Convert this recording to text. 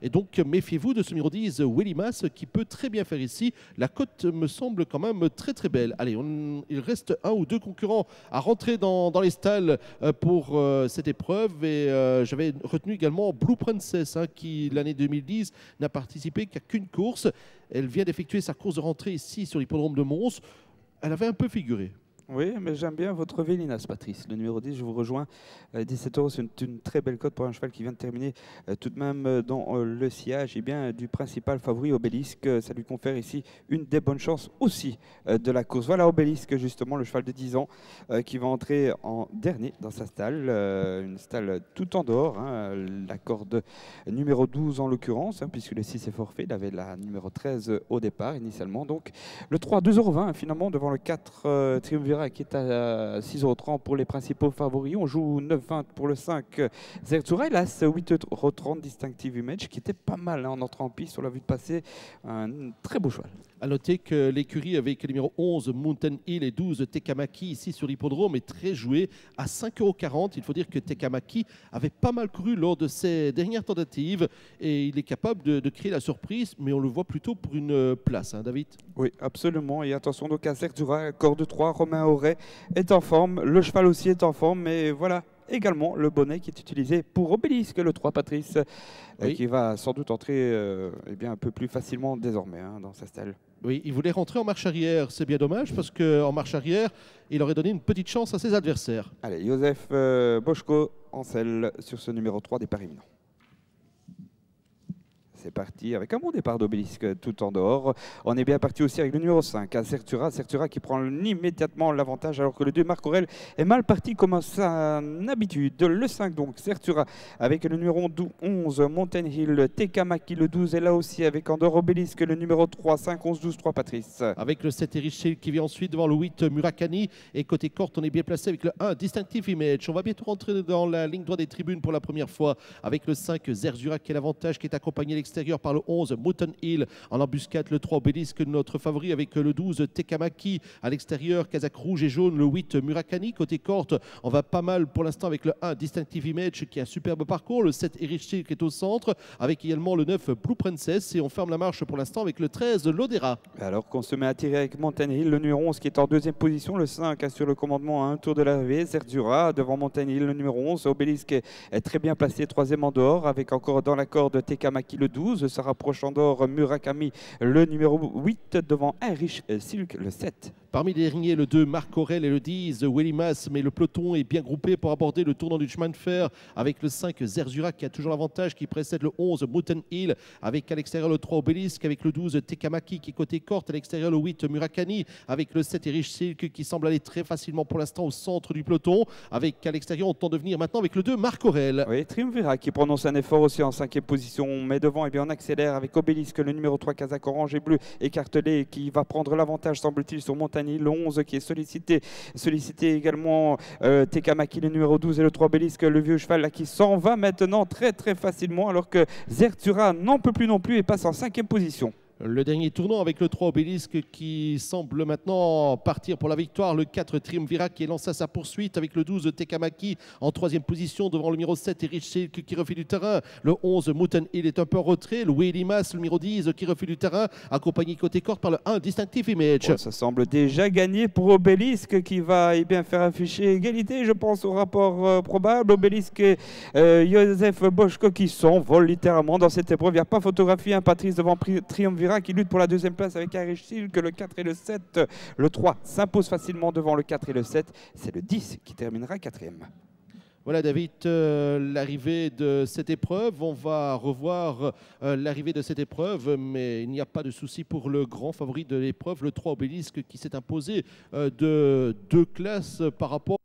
Et donc, méfiez-vous de ce numéro 10, Willimas, qui peut très bien faire ici. La cote me semble quand même très très belle. Allez, il reste un ou deux concurrents à rentrer dans les stalles pour cette épreuve. Et j'avais retenu également Blue Princess, hein, qui l'année 2010 n'a participé qu'à qu'une course. Elle vient d'effectuer sa course de rentrée ici sur l'hippodrome de Mons. Elle avait un peu figuré. Oui, mais j'aime bien votre Vélinas, Patrice. Le numéro 10, je vous rejoins. 17 €, c'est une très belle cote pour un cheval qui vient de terminer tout de même dans le sillage du principal favori, Obélisque. Ça lui confère ici une des bonnes chances aussi de la course. Voilà Obélisque, justement, le cheval de 10 ans qui va entrer en dernier dans sa stalle. Une stalle tout en dehors, hein, la corde numéro 12 en l'occurrence, hein, puisque le 6 est forfait. Il avait la numéro 13 au départ initialement. Donc le 3, 2,20 € finalement devant le 4 Triumvirat qui est à 6,30 € pour les principaux favoris. On joue 9,20 € pour le 5 Zerzura. Et là, c'est 8,30 € Distinctive Image qui était pas mal, hein, en entrant en piste. On l'a vu de passer. Un très beau cheval. À noter que l'écurie avec le numéro 11 Mountain Hill et 12 Tekamaki ici sur l'hippodrome est très jouée à 5,40 €. Il faut dire que Tekamaki avait pas mal couru lors de ses dernières tentatives et il est capable de créer la surprise, mais on le voit plutôt pour une place, hein, David. Oui, absolument. Et attention donc à Zerzura, corde 3, Romain Auray est en forme. Le cheval aussi est en forme, mais voilà également le bonnet qui est utilisé pour Obélisque, le 3 Patrice, Oui. qui va sans doute entrer un peu plus facilement désormais, hein, dans sa stalle. Oui, il voulait rentrer en marche arrière. C'est bien dommage parce qu'en marche arrière, il aurait donné une petite chance à ses adversaires. Allez, Joseph Boschko en selle sur ce numéro 3 des paris imminents. C'est parti avec un bon départ d'Obélisque tout en dehors. On est bien parti aussi avec le numéro 5, à Zerzura. Zerzura qui prend immédiatement l'avantage alors que le 2, Marc Aurel, est mal parti comme à son habitude. Le 5 donc, Zerzura avec le numéro 11, Mountain Hill, Tekamaki le 12 est là aussi avec Andorre Obélisque le numéro 3, 5, 11, 12, 3 Patrice. Avec le 7 Erichel qui vient ensuite devant le 8 Murakami. Et côté corte, on est bien placé avec le 1 Distinctive Image. On va bientôt rentrer dans la ligne droite des tribunes pour la première fois avec le 5 Zerzura qui est l'avantage, qui est accompagné l'extérieur par le 11 Mountain Hill, en embuscade le 3 Obélisque, notre favori avec le 12 Tekamaki à l'extérieur, casaque rouge et jaune, le 8 Murakami. Côté corte, on va pas mal pour l'instant avec le 1 Distinctive Image qui a un superbe parcours, le 7 Erichel qui est au centre, avec également le 9 Blue Princess, et on ferme la marche pour l'instant avec le 13 Lodera. Alors qu'on se met à tirer avec Mountain Hill, le numéro 11 qui est en deuxième position, le 5 assure le commandement à un tour de l'arrivée, Zerzura devant Mountain Hill, le numéro 11, Obélisque est très bien placé, troisième en dehors, avec encore dans la corde Tekamaki le 12, se rapproche en dehors Murakami le numéro 8 devant Heinrich Silk le 7. Parmi les derniers, le 2, Marc Aurel et le 10, Willimas, mais le peloton est bien groupé pour aborder le tournant du chemin de fer avec le 5, Zerzura qui a toujours l'avantage, qui précède le 11, Mountain Hill, avec à l'extérieur le 3, Obélisque, avec le 12, Tekamaki qui est côté corte, à l'extérieur le 8, Murakami, avec le 7, Erich Silk qui semble aller très facilement pour l'instant au centre du peloton, avec à l'extérieur on tente de venir maintenant avec le 2, Marc Aurel. Oui, Triumvirat qui prononce un effort aussi en cinquième position, mais devant et bien on accélère avec Obélisque, le numéro 3, casaque orange et bleu écartelé qui va prendre l'avantage semble-t-il sur Montagny, le 11 qui est sollicité également Tekamaki le numéro 12 et le 3 Obélisque, le vieux cheval là, qui s'en va maintenant très très facilement alors que Zerzura n'en peut plus non plus et passe en cinquième position. Le dernier tournant avec le 3 Obélisque qui semble maintenant partir pour la victoire. Le 4 Triumvirat qui est lancé à sa poursuite avec le 12 Tekamaki en troisième position devant le numéro 7 Erich Silk qui refait du terrain. Le 11 Mountain Hill est un peu en retrait. Le Willimas, le numéro 10 qui refait du terrain, accompagné côté corte par le 1 Distinctive Image. Oh, ça semble déjà gagné pour Obélisque qui va bien faire afficher égalité, je pense, au rapport probable. Obélisque et Joseph Boschko qui s'envolent littéralement dans cette épreuve. Il n'y a pas photographie, hein, Patrice devant Triumvirat qui lutte pour la deuxième place avec Heinrich Silk, le 4 et le 7. Le 3 s'impose facilement devant le 4 et le 7. C'est le 10 qui terminera quatrième. Voilà David, l'arrivée de cette épreuve. On va revoir l'arrivée de cette épreuve, mais il n'y a pas de souci pour le grand favori de l'épreuve, le 3 Obélisque qui s'est imposé de 2 classes par rapport